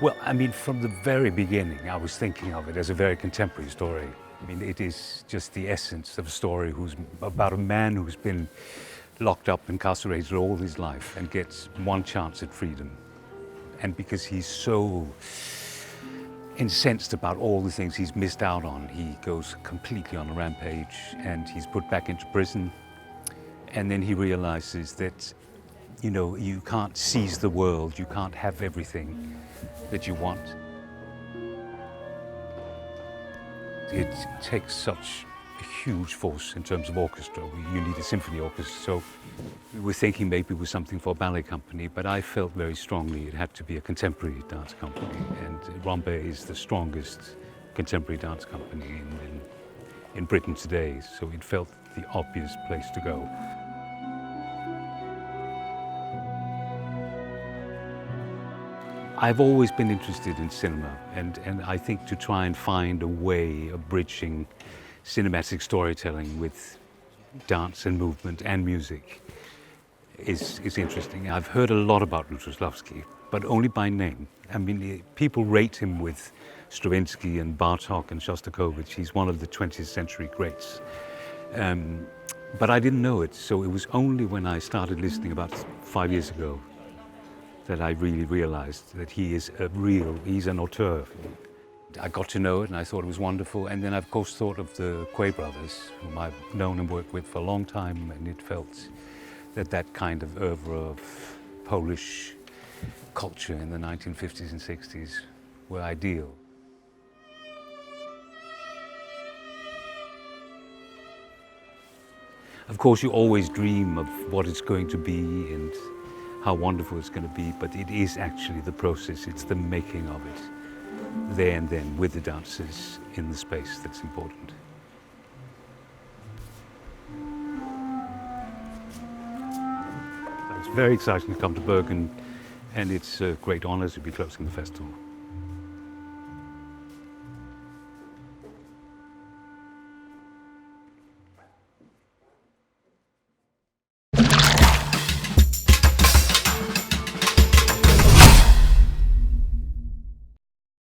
Well, I mean, from the very beginning, I was thinking of it as a very contemporary story. I mean, it is just the essence of a story who's about a man who's been locked up, incarcerated all his life and gets one chance at freedom. And because he's so incensed about all the things he's missed out on, he goes completely on a rampage and he's put back into prison. And then he realizes that, you know, you can't seize the world, you can't have everything that you want. It takes such a huge force in terms of orchestra. You need a symphony orchestra, so we were thinking maybe it was something for a ballet company, but I felt very strongly it had to be a contemporary dance company, and Rambert is the strongest contemporary dance company in Britain today, so it felt the obvious place to go. I've always been interested in cinema, and I think to try and find a way of bridging cinematic storytelling with dance and movement and music is interesting. I've heard a lot about Lutoslawski, but only by name. I mean, people rate him with Stravinsky and Bartók and Shostakovich. He's one of the 20th century greats. But I didn't know it, so it was only when I started listening about 5 years ago that I really realized that he's an auteur. I got to know it and I thought it was wonderful. And then I of course thought of the Quay brothers, whom I've known and worked with for a long time, and it felt that that kind of oeuvre of Polish culture in the 1950s and 60s were ideal. Of course, you always dream of what it's going to be and how wonderful it's going to be, but it is actually the process, it's the making of it, there and then, with the dancers in the space that's important. It's very exciting to come to Bergen, and it's a great honor to be closing the festival.